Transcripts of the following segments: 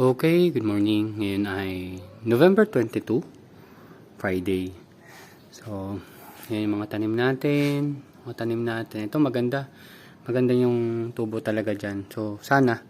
Okay, good morning. Ngayon ay November 22, Friday. So, yan yung mga tanim natin. Ito maganda. Maganda yung tubo talaga dyan. So, sana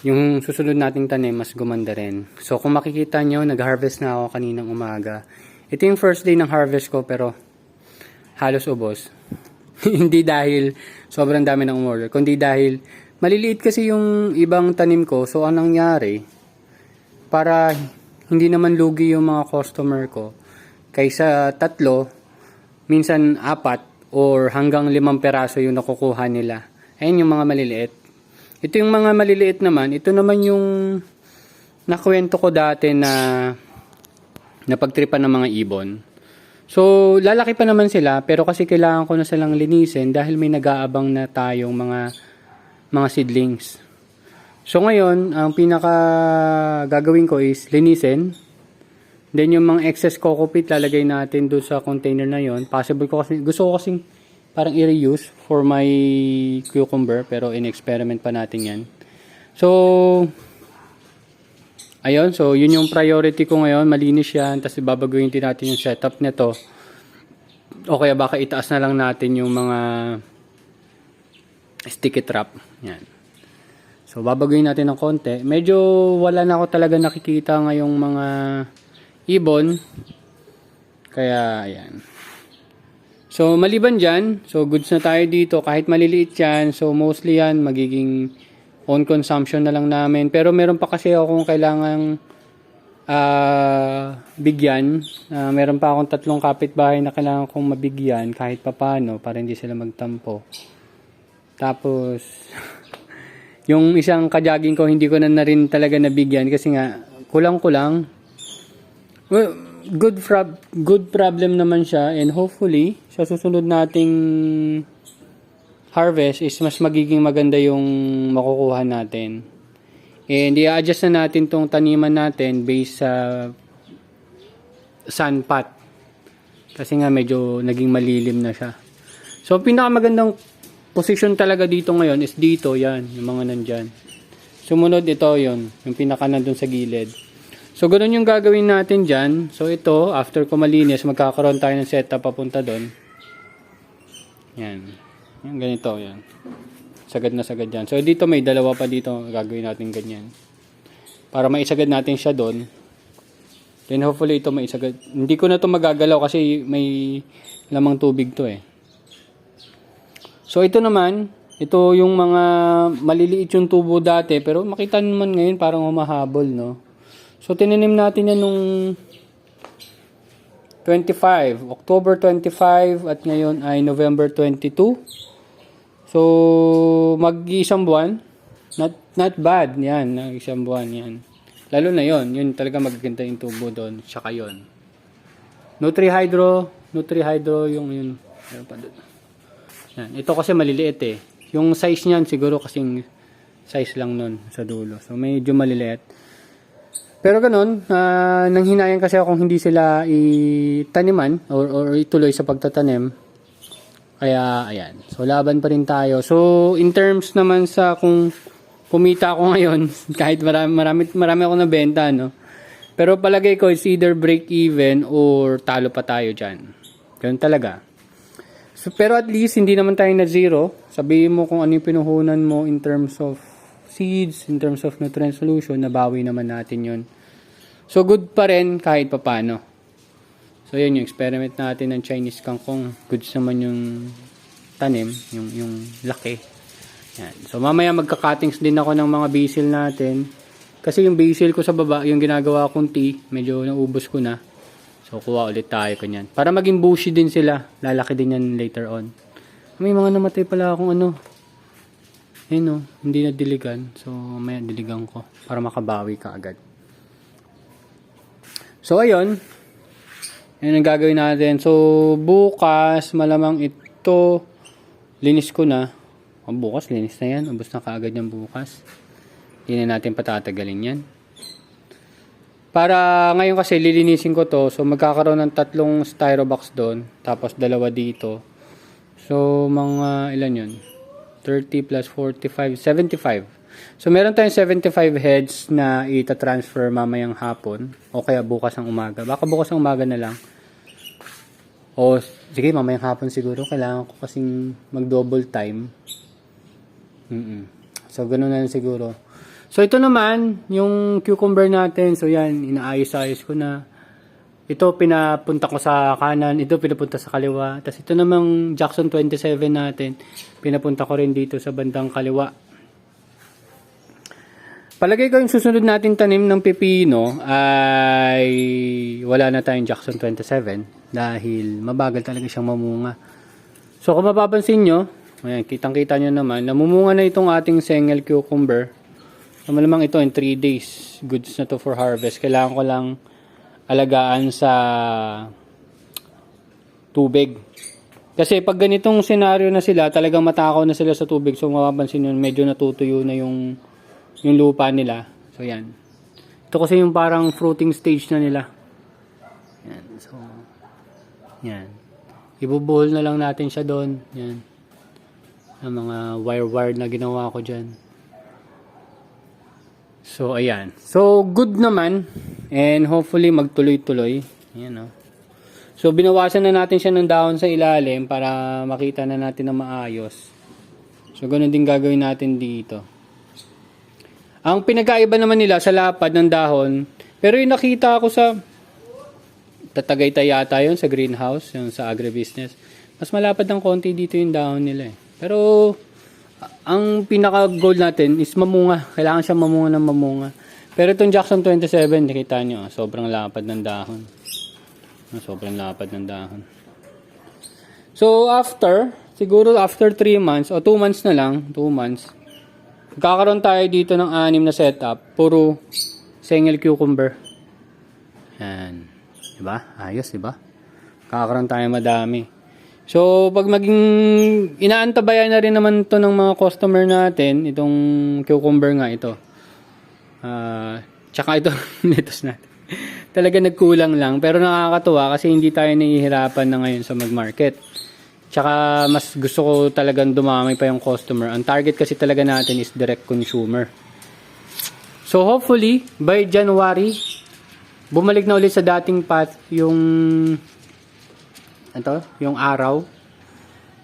yung susunod nating tanim mas gumanda rin. So, kung makikita nyo, nag-harvest na ako kaninang umaga. Ito yung first day ng harvest ko pero halos ubos. Hindi dahil sobrang dami ng umorder, kundi dahil maliliit kasi yung ibang tanim ko. So, anong nangyari? Para hindi naman lugi yung mga customer ko. Kaysa 3, minsan 4, or hanggang 5 peraso yung nakukuha nila. Ayun yung mga maliliit. Ito yung mga maliliit naman. Ito naman yung nakwento ko dati na napagtripan ng mga ibon. So, lalaki pa naman sila. Pero kasi kailangan ko na silang linisin dahil may nag-aabang na tayong mga seedlings. So ngayon, ang pinaka gagawin ko is linisin. Then yung mga excess coco peat lalagay natin doon sa container na yon. Possible ko kasi, gusto ko kasing parang i-reuse for my cucumber, pero in-experiment pa natin yan. So, ayun. So, yun yung priority ko ngayon. Malinis yan. Tapos babaguhin din natin yung setup nito. O kaya baka itaas na lang natin yung mga sticky trap. Yan. So, babaguhin natin ng konti. Medyo wala na ako talaga nakikita ngayong mga ibon. Kaya, ayan. So, maliban dyan, so goods na tayo dito. Kahit maliliit yan, so mostly yan, magiging own consumption na lang namin. Pero meron pa kasi akong kailangang bigyan. Meron pa akong 3 kapitbahay na kailangan kong mabigyan kahit papano para hindi sila magtampo. Tapos, yung isang kajaging ko, hindi ko na rin talaga nabigyan kasi nga, kulang-kulang. Well, good problem naman siya, and hopefully, sa susunod nating harvest is mas magiging maganda yung makukuha natin. And i-adjust na natin tong taniman natin based sa sun pot. Kasi nga medyo naging malilim na siya. So, pinakamagandang position talaga dito ngayon is dito, yan, yung mga nandyan. Sumunod ito, yon yung pinaka nandun sa gilid. So, ganun yung gagawin natin dyan. So, ito, after ko malinis, magkakaroon tayo ng setup papunta doon. Yan. Yan, ganito, yan. Sagad na sagad dyan. So, dito may 2 pa dito, gagawin natin ganyan. Para maisagad natin siya doon. Then, hopefully, ito maisagad. Hindi ko na ito magagalaw kasi may lamang tubig to eh. So, ito naman, ito yung mga maliliit yung tubo dati, pero makita naman ngayon parang humahabol, no? So, tinanim natin yan nung 25, October 25, at ngayon ay November 22. So, mag-isang buwan. Not bad, yan, isang buwan, yan. Lalo na yon, yun talaga magaganda yung tubo doon, saka yun. Nutri-hydro yung yun. Meron pa doon. Yan. Ito kasi maliliit eh. Yung size niyan siguro kasing size lang nun sa dulo. So medyo maliliit. Pero ganun, nanghinayang kasi akong hindi sila itaniman or ituloy sa pagtatanim. Kaya ayan. So laban pa rin tayo. So in terms naman sa kung kumita ako ngayon, kahit marami ako nabenta, no. Pero palagay ko it's either break even or talo pa tayo diyan. Ganun talaga. So, pero at least, hindi naman tayo na zero. Sabihin mo kung ano yung pinuhunan mo in terms of seeds, in terms of nutrient solution, nabawi naman natin yun. So, good pa rin kahit papano. So, yun yung experiment natin ng Chinese kangkong. Goods naman yung tanim, yung laki. Yan. So, mamaya magka-cuttings din ako ng mga basil natin. Kasi yung basil ko sa baba, yung ginagawa kong tea, medyo naubos ko na. So, kuha ulit tayo kanyan. Para maging bushy din sila. Lalaki din yan later on. May mga namatay pala akong ano. Ayun o. Hindi na diligan. So, may diligan ko. Para makabawi ka agad. So, ayun. Ayun ang gagawin natin. So, bukas, malamang ito, linis ko na. Bukas, linis na yan. Ubus na kaagad yan bukas. Hindi na natin patatagalin yan. Para ngayon kasi lilinisin ko to, so magkakaroon ng 3 styrobox doon, tapos 2 dito. So mga ilan yun? 30 plus 45, 75. So, meron tayong 75 heads na ita-transfer mamayang hapon o kaya bukas ng umaga. Baka bukas ng umaga na lang. O, sige, mamayang hapon siguro. Kailangan ko kasing mag-double time. So, ganun na lang siguro. So, ito naman, yung cucumber natin. So, yan, inaayos-ayos ko na. Ito, pinapunta ko sa kanan. Ito, pinapunta sa kaliwa. Tapos, ito namang Jackson 27 natin. Pinapunta ko rin dito sa bandang kaliwa. Palagay ko yung susunod natin tanim ng pipino ay wala na tayong Jackson 27 dahil mabagal talaga siyang mamunga. So, kung mapapansin nyo, ayan, kitang-kita nyo naman, namumunga na itong ating Sengel cucumber. Malamang ito in 3 days. Goods na to for harvest. Kailangan ko lang alagaan sa tubig. Kasi pag ganitong senaryo na sila, talagang matakaw na sila sa tubig. So mapapansin nyo, medyo natutuyo na yung lupa nila. So yan. Ito kasi yung parang fruiting stage na nila. Yan. So, yan. Ibubuhol na lang natin siya doon. Yan. Ang mga wire-wire na ginawa ko dyan. So, ayan. So, good naman. And hopefully, magtuloy-tuloy. Ayan, oh. So, binawasan na natin siya ng dahon sa ilalim para makita na natin na maayos. So, ganun din gagawin natin dito. Ang pinagkaiba naman nila sa lapad ng dahon, pero yung nakita ko sa Tatagaytay yata yun sa greenhouse, yung sa agribusiness. Mas malapad ng konti dito yung dahon nila eh. Pero, ang pinaka-goal natin is mamunga. Kailangan siya mamunga ng mamunga. Pero itong Jackson 27, nakita nyo, sobrang lapad ng dahon. Sobrang lapad ng dahon. So, siguro after 3 months, o 2 months na lang, 2 months, magkakaroon tayo dito ng 6 na setup. Puro Sengel cucumber. Yan. Diba? Ayos, diba? Magkakaroon tayo madami. So, pag maging inaantabayan na rin naman to ng mga customer natin, itong cucumber nga ito. Tsaka ito, lettuce natin. Talaga nagkulang lang. Pero nakakatuwa kasi hindi tayo nahihirapan na ngayon sa mag-market. Tsaka mas gusto ko talagang dumamay pa yung customer. Ang target kasi talaga natin is direct consumer. So, hopefully, by January, bumalik na ulit sa dating path yung araw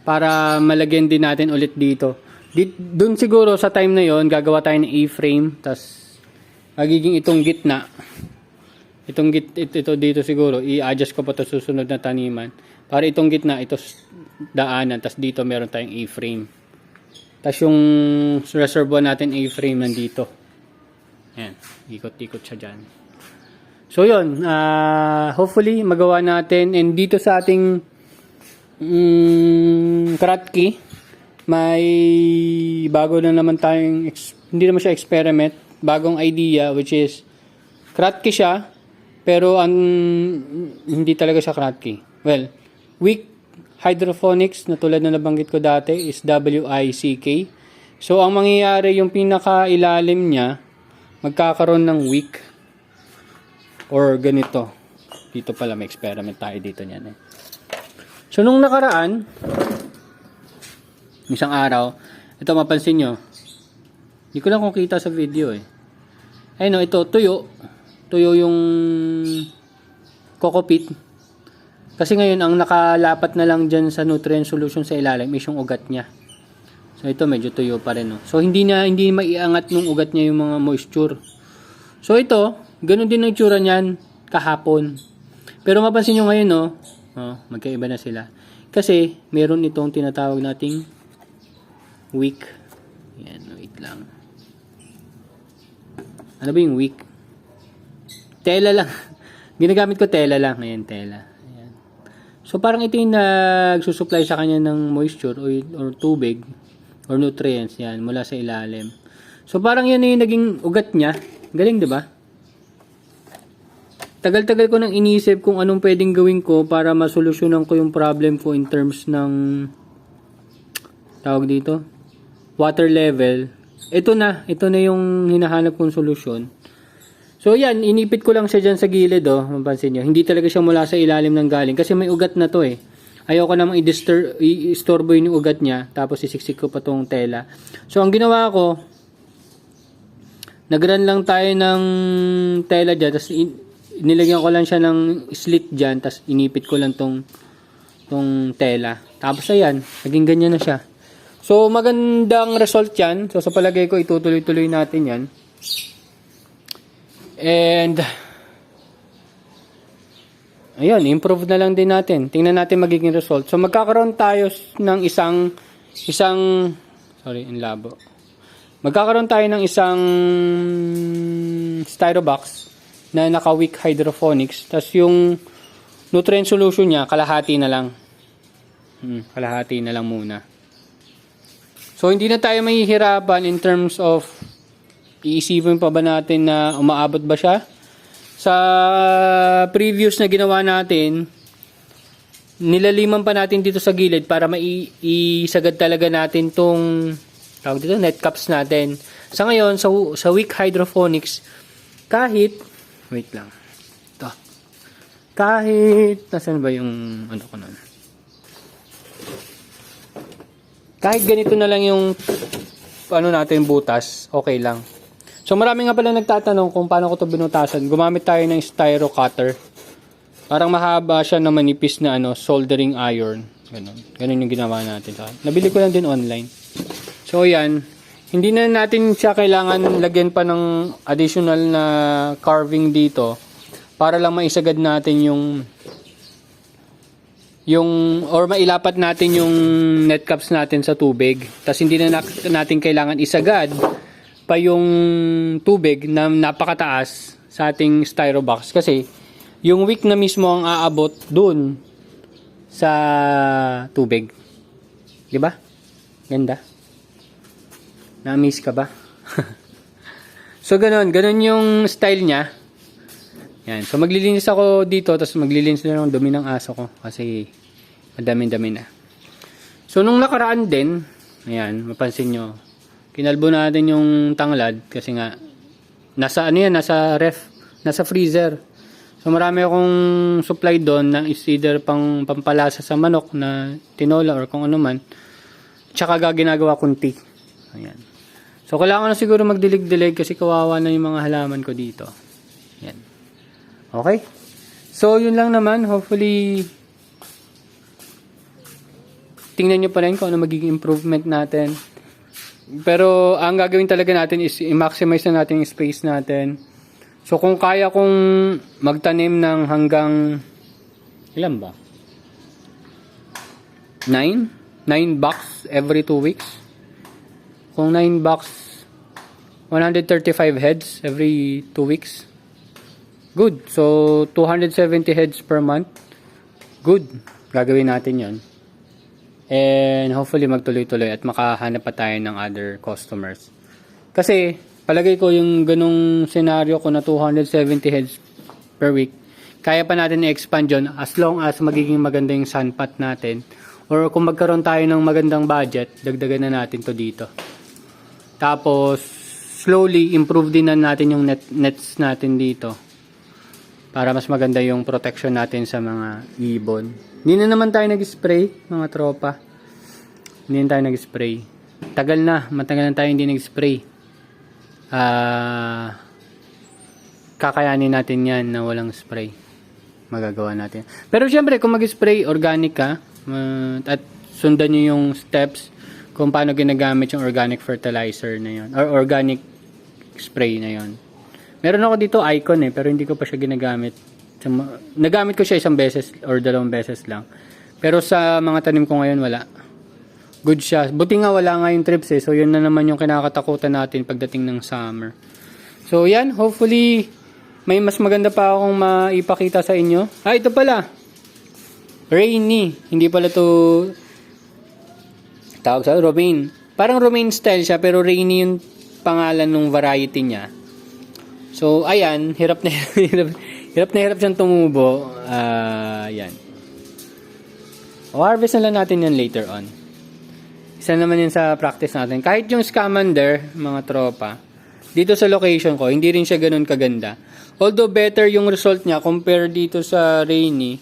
para malagyan din natin ulit dito. Doon siguro sa time na yon gagawa tayo ng A-frame, tas magiging itong gitna. Ito dito siguro i-adjust ko pa to susunod na taniman para itong gitna ito daanan, tas dito meron tayong A-frame. Tas yung reservoir natin A-frame nandito. Yan, ikot-ikot siya diyan. So yun, hopefully magawa natin. And dito sa ating Kratky, may bago na naman tayong, hindi naman siya experiment, bagong idea, which is Kratky siya, pero hindi talaga siya Kratky. Well, wick hydroponics na tulad na nabanggit ko dati is WICK. So ang mangyayari, yung pinaka-ilalim niya, magkakaroon ng wick. Or ganito. Dito pala may experiment tayo dito niyan eh. So nung nakaraan, isang araw, ito mapansin nyo, hindi ko lang kung kita sa video eh. Ayun, ito tuyo. Tuyo yung coco peat. Kasi ngayon ang nakalapat na lang dyan sa nutrient solution sa ilalim is yung ugat niya. So ito medyo tuyo pa rin. No? So hindi maiangat nung ugat niya yung mga moisture. So ito, ganun din ang itsura niyan kahapon. Pero mapansin nyo ngayon, no? Magkaiba na sila. Kasi, meron itong tinatawag nating wick. Yan, wait lang. Ano ba yung wick? Tela lang. Ginagamit ko tela lang. Ayan, tela. Ayan. So, parang ito yung nagsusupply sa kanya ng moisture or tubig or nutrients yan mula sa ilalim. So, parang yan yung naging ugat niya. Galing, di ba? Tagal-tagal ko nang inisip kung anong pwedeng gawin ko para masolusyonan ko yung problem ko in terms ng tawag dito, water level. Ito na yung hinahanap kong solusyon. So yan, inipit ko lang siya dyan sa gilid, mapansin nyo. Hindi talaga siya mula sa ilalim ng galing kasi may ugat na to eh. Ayoko namang i-istorbo yung ugat niya tapos isiksik ko pa tong tela. So ang ginawa ko, Nag-run lang tayo ng tela dyan, tapos nilagyan ko lang siya ng slit dyan, tapos inipit ko lang tong tela. Tapos ayan, naging ganyan na siya. So, magandang result yan. So, sa palagay ko, itutuloy-tuloy natin yan. And, ayun, improve na lang din natin. Tingnan natin magiging result. So, magkakaroon tayo ng isang, sorry, in labo. Magkakaroon tayo ng isang styro box na naka-weak hydroponics. Tapos, yung nutrient solution niya, kalahati na lang. Kalahati na lang muna. So, hindi na tayo mahihirapan in terms of iisipin pa ba natin na umaabot ba siya. Sa previous na ginawa natin, nilaliman pa natin dito sa gilid para maisagad talaga natin tong tawag dito, net caps natin. Sa ngayon, sa weak hydroponics, kahit, wait lang, ito, kahit, nasan ba yung, ano ko nun? Kahit ganito na lang yung ano natin butas, okay lang. So marami nga pala nagtatanong kung paano ko to binutasan. Gumamit tayo ng styro cutter. Parang mahaba siya na manipis na soldering iron. Ganun yung ginawa natin. Nabili ko lang din online. So yan, hindi na natin siya kailangan lagyan pa ng additional na carving dito para lang maisagad natin or mailapat natin yung net caps natin sa tubig. Tapos hindi na natin kailangan isagad pa yung tubig na napakataas sa ating styro box. Kasi yung wick na mismo ang aabot dun sa tubig. Diba? Ganda. Na-amaze ka ba? So ganun yung style niya. Yan. So, maglilinis ako dito, tapos maglilinis na ng dumi ng aso ko. Kasi, madami-dami na. So, nung nakaraan din, ayan, mapansin nyo, kinalbo natin yung tanglad, kasi nga, nasa ref, nasa freezer. So, marami akong supply doon na is either pampalasa sa manok na tinola or kung ano man. Tsaka ginagawa kong tea. Ayan. So, kailangan na siguro magdilig-dilig kasi kawawa na yung mga halaman ko dito. Ayan. Okay? So, yun lang naman. Hopefully, tingnan nyo pa rin kung ano magiging improvement natin. Pero, ang gagawin talaga natin is i-maximize na natin yung space natin. So, kung kaya kong magtanim ng hanggang, ilan ba? 9 box every 2 weeks. Kung 9 box, 135 heads every 2 weeks. Good. So, 270 heads per month. Good. Gagawin natin yon. And hopefully magtuloy-tuloy at makahanap pa tayo ng other customers. Kasi, palagay ko yung ganong scenario ko na 270 heads per week, kaya pa natin i-expand yun as long as magiging maganda yung sunpat natin. Or kung magkaroon tayo ng magandang budget, dagdagan na natin to dito. Tapos, slowly improve din na natin yung nets natin dito. Para mas maganda yung protection natin sa mga ibon. Hindi na naman tayo nag-spray, mga tropa. Hindi na tayo nag-spray. Matagal na tayo hindi nag-spray. Kakayanin natin yan na walang spray. Magagawa natin. Pero syempre, kung mag-spray, organic ka. At sundan nyo yung steps kung paano ginagamit yung organic fertilizer na yun. Or organic spray na yun. Meron ako dito icon pero hindi ko pa siya ginagamit. Nagamit ko siya 1 beses or 2 beses lang. Pero sa mga tanim ko ngayon wala. Good siya. Buti nga wala nga yung trips So yun na naman yung kinakatakutan natin pagdating ng summer. So yan, hopefully may mas maganda pa akong maipakita sa inyo. Ito pala. Rainy. Hindi pala to tawag sa romaine. Parang romaine style siya pero rainy yung pangalan ng variety niya. So, ayan, hirap na hirap siyang tumubo. Yan. Harvest na lang natin yan later on. Isa naman yun sa practice natin. Kahit yung scamander, mga tropa, dito sa location ko, hindi rin siya ganun kaganda. Although better yung result niya compare dito sa rainy,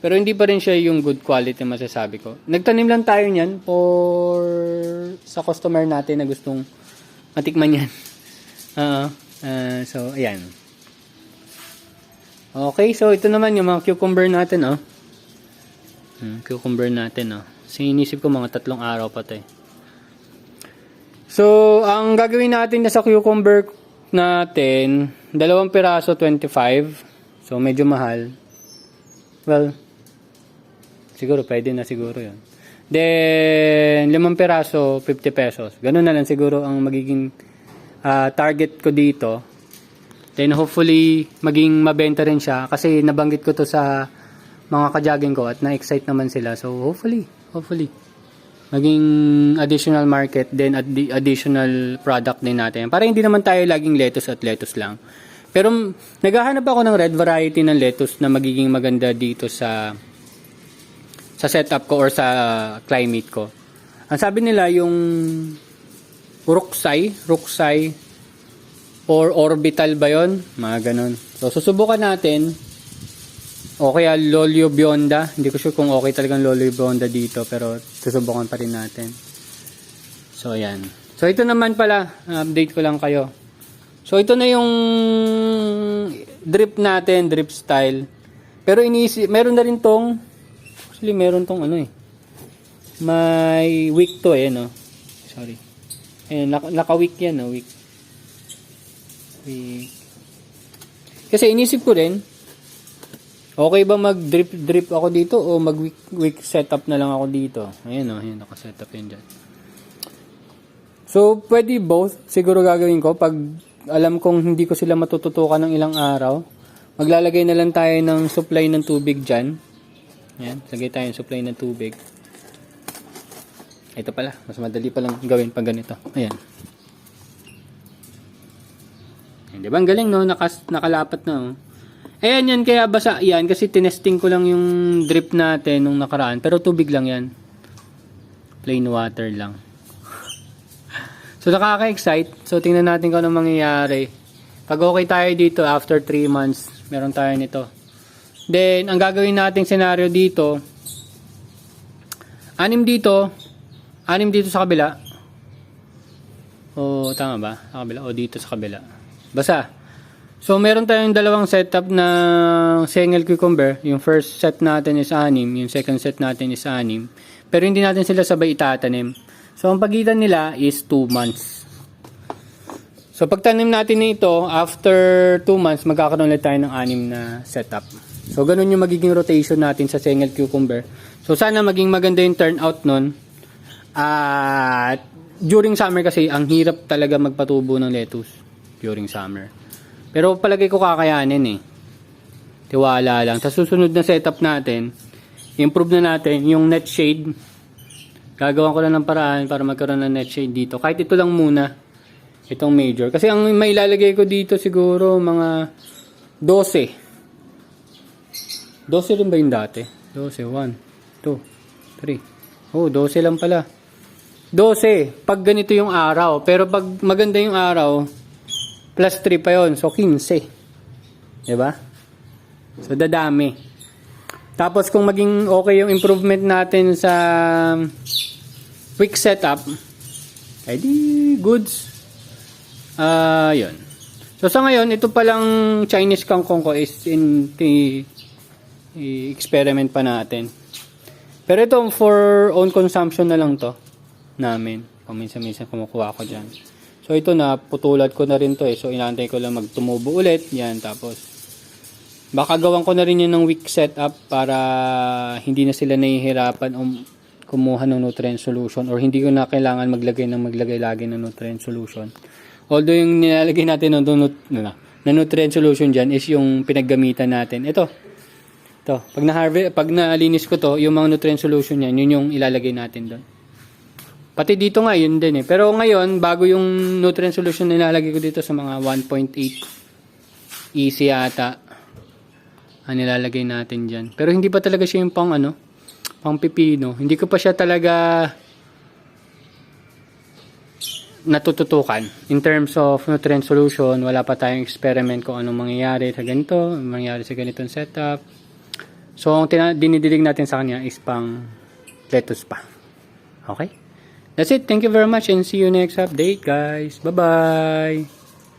pero hindi pa rin siya yung good quality masasabi ko. Nagtanim lang tayo niyan sa customer natin na gustong matikman yan. Oo. So, ayan. Okay, so ito naman yung mga cucumber natin, oh. Cucumber natin, oh. Sinisip ko mga 3 araw pa to, eh. So, ang gagawin natin na sa cucumber natin, 2 piraso, 25. So, medyo mahal. Well, siguro, pwede na siguro yun. Then, 5 piraso, 50 pesos. Ganun na lang siguro ang magiging target ko dito. Then hopefully maging mabenta rin siya kasi nabanggit ko to sa mga ka-jogging ko at na-excite naman sila. So hopefully maging additional market then additional product din natin. Para hindi naman tayo laging lettuce at lettuce lang. Pero naghahanap ako ng red variety ng lettuce na magiging maganda dito sa setup ko or sa climate ko. Ang sabi nila yung Ruksay or orbital ba yun? Mga ganun. So, susubukan natin. O kaya Lolio Bionda. Hindi ko sure kung okay talagang Lolio Bionda dito. Pero, susubukan pa rin natin. So, ayan. So, ito naman pala. Update ko lang kayo. So, ito na yung drip natin. Drip style. Pero, meron na rin tong actually, meron tong ano eh. May wick to eh, no? Sorry. Ayan, naka-wick yan, no? Wick. Kasi inisip ko rin, okay ba mag-drip ako dito o mag-wick setup na lang ako dito? Ayan o, ayan, naka-setup yun dyan. So, pwede both. Siguro gagawin ko pag alam kong hindi ko sila matututukan ng ilang araw. Maglalagay na lang tayo ng supply ng tubig dyan. Ayan, lagay tayo ng supply ng tubig. Ito pala, mas madali palang gawin pag ganito. Ayan. Di ba? Ang galing, no? Nakalapat na, oh. Ayan yan, kaya basa yan. Kasi tinesting ko lang yung drip natin nung nakaraan. Pero tubig lang yan. Plain water lang. So, nakaka-excite. So, tingnan natin kung ano mangyayari. Pag okay tayo dito, after 3 months, meron tayo nito. Then, ang gagawin nating scenario dito, 6 dito sa kabila. O, tama ba? Sa kabila? O, dito sa kabila. Basta. So, meron tayong 2 setup na single cucumber. Yung first set natin is 6. Yung second set natin is 6. Pero hindi natin sila sabay itatanim. So, ang pagitan nila is 2 months. So, pagtanim natin nito, after 2 months, magkakaroon ulit tayo ng 6 na setup. So, ganun yung magiging rotation natin sa single cucumber. So, sana maging maganda yung turnout nun. At during summer kasi, ang hirap talaga magpatubo ng lettuce during summer. Pero palagay ko kakayanin eh. Tiwala lang. Sa susunod na setup natin, improve na natin yung net shade. Gagawan ko lang ng paraan para magkaroon ng net shade dito. Kahit ito lang muna. Itong major. Kasi ang may ilalagay ko dito siguro mga 12. 12 rin ba yung dati? 12. 1, 2, 3. Oh, 12 lang pala. 12. Pag ganito yung araw. Pero pag maganda yung araw, plus 3 pa yun. So, 15. Diba? So, dadami. Tapos, kung maging okay yung improvement natin sa quick setup, ay di goods. Yun. So, sa ngayon, ito palang Chinese kangkong ko is in experiment pa natin. Pero ito, for own consumption na lang to namin. Minsan-minsan kumukuha ko dyan. So, ito na, putulat ko na rin to eh. So, inaantay ko lang magtumubo ulit. Yan, tapos, baka gawan ko na rin yun ng week setup para hindi na sila nahihirapan kumuha ng nutrient solution or hindi ko na kailangan maglagay lagi ng nutrient solution. Although, yung nilalagay natin na nutrient solution dyan is yung pinaggamitan natin. Ito. Pag nalinis ko to, yung mga nutrient solution yan, yun yung ilalagay natin doon. Pati dito nga, yun din eh. Pero ngayon, bago yung nutrient solution na nilalagay ko dito sa mga 1.8 easy ata ang nilalagay natin dyan. Pero hindi pa talaga siya yung pang pipino. Hindi ko pa siya talaga natututukan. In terms of nutrient solution, wala pa tayong experiment kung anong mangyayari sa ganito, mangyayari sa ganitong setup. So, ang dinidilig natin sa kanya is pang lettuce pa. Okay? That's it. Thank you very much and see you next update, guys. Bye-bye.